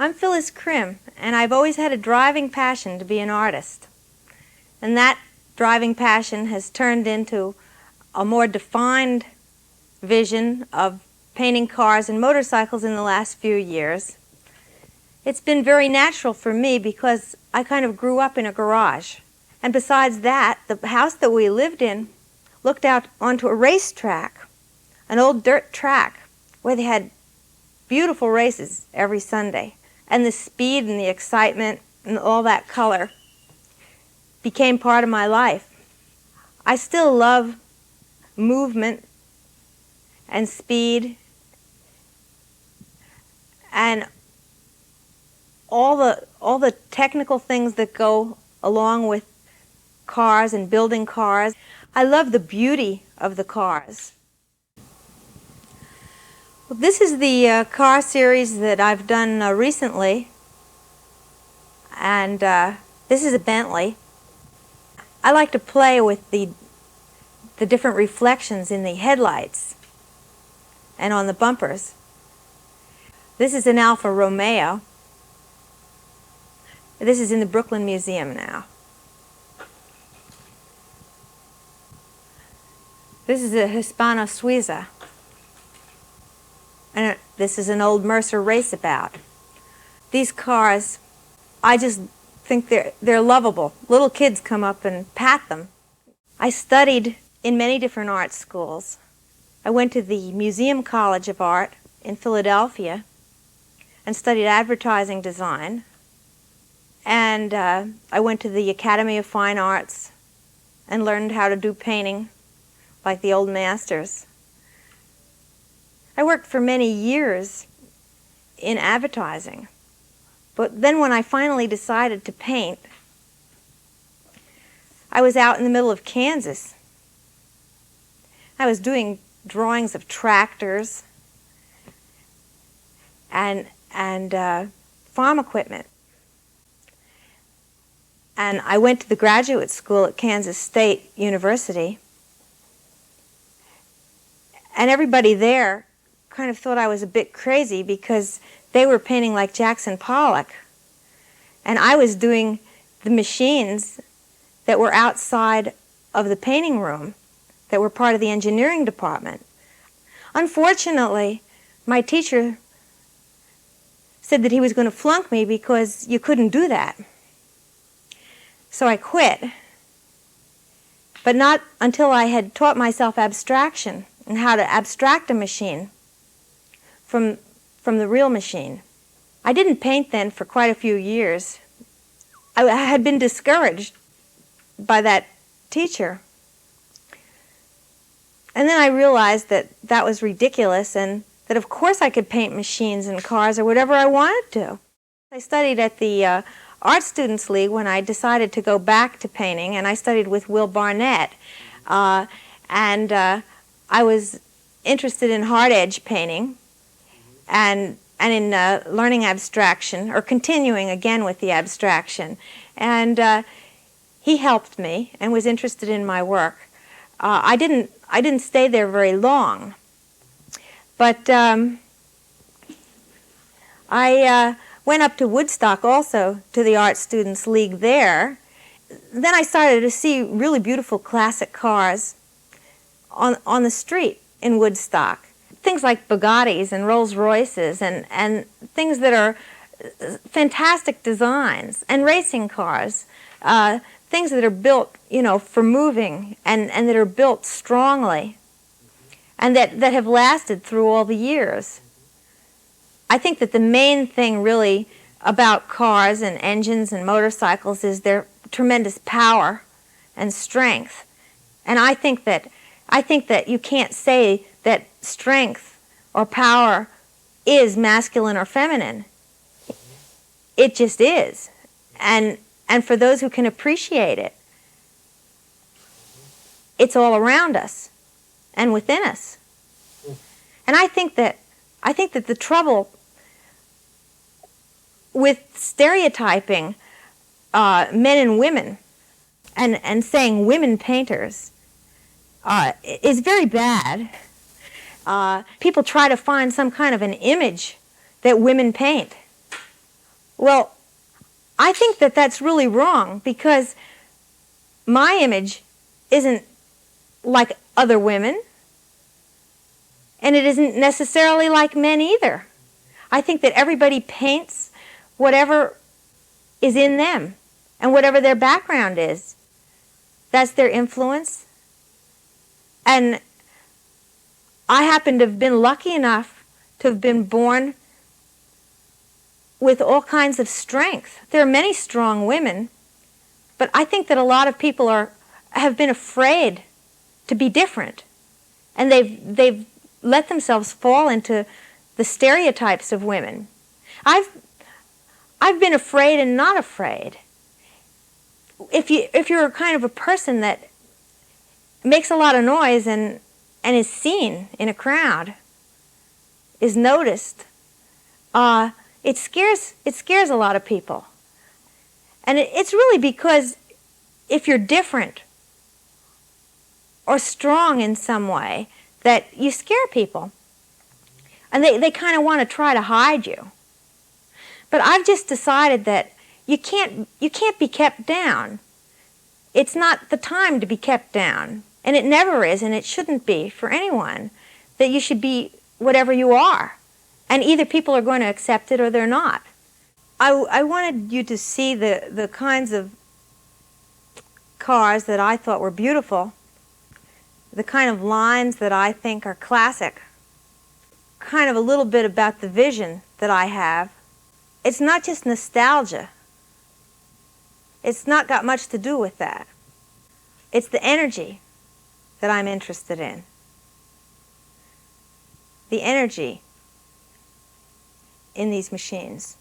I'm Phyllis Krim, and I've always had a driving passion to be an artist. And that driving passion has turned into a more defined vision of painting cars and motorcycles in the last few years. It's been very natural for me because I kind of grew up in a garage. And besides that, the house that we lived in looked out onto a racetrack, an old dirt track, where they had beautiful races every Sunday. And the speed and the excitement and all that color became part of my life. I still love movement and speed and all the technical things that go along with cars and building cars. I love the beauty of the cars. Well, this is the car series that I've done recently, and this is a Bentley. I like to play with the different reflections in the headlights and on the bumpers. This is an Alfa Romeo. This is in the Brooklyn Museum now. This is a Hispano Suiza. And this is an old Mercer Raceabout. These cars, I just think they're lovable. Little kids come up and pat them. I studied in many different art schools. I went to the Museum College of Art in Philadelphia and studied advertising design. And I went to the Academy of Fine Arts and learned how to do painting like the old masters. I worked for many years in advertising, but then when I finally decided to paint, I was out in the middle of Kansas. I was doing drawings of tractors and farm equipment. And I went to the graduate school at Kansas State University, and everybody there kind of thought I was a bit crazy because they were painting like Jackson Pollock, and I was doing the machines that were outside of the painting room that were part of the engineering department. Unfortunately, my teacher said that he was going to flunk me because you couldn't do that. So I quit, but not until I had taught myself abstraction and how to abstract a machine from the real machine. I didn't paint then for quite a few years. I had been discouraged by that teacher. And then I realized that that was ridiculous and that of course I could paint machines and cars or whatever I wanted to. I studied at the Art Students League when I decided to go back to painting, and I studied with Will Barnett. I was interested in hard edge painting and in learning abstraction, or continuing again with the abstraction. And he helped me and was interested in my work. I didn't stay there very long, but I went up to Woodstock also, to the Art Students League there. Then I started to see really beautiful classic cars on the street in Woodstock. Things like Bugattis and Rolls Royces and things that are fantastic designs, and racing cars, things that are built, you know, for moving and that are built strongly and that have lasted through all the years. I think that the main thing really about cars and engines and motorcycles is their tremendous power and strength. And I think that you can't say that strength or power is masculine or feminine. It just is. And for those who can appreciate it, it's all around us and within us. And I think that the trouble with stereotyping men and women and saying women painters is very bad. People try to find some kind of an image that women paint. Well, I think that that's really wrong, because my image isn't like other women, and it isn't necessarily like men either. I think that everybody paints whatever is in them and whatever their background is. That's their influence. And I happen to have been lucky enough to have been born with all kinds of strength. There are many strong women, but I think that a lot of people have been afraid to be different, and they've let themselves fall into the stereotypes of women. I've been afraid and not afraid. If you're a kind of a person that makes a lot of noise and is seen in a crowd, is noticed, it scares a lot of people. And it's really because if you're different or strong in some way, that you scare people. And they kind of want to try to hide you. But I've just decided that you can't be kept down. It's not the time to be kept down. And it never is, and it shouldn't be for anyone. That you should be whatever you are. And either people are going to accept it or they're not. I wanted you to see the kinds of cars that I thought were beautiful, the kind of lines that I think are classic, kind of a little bit about the vision that I have. It's not just nostalgia. It's not got much to do with that. It's the energy that I'm interested in. The energy in these machines.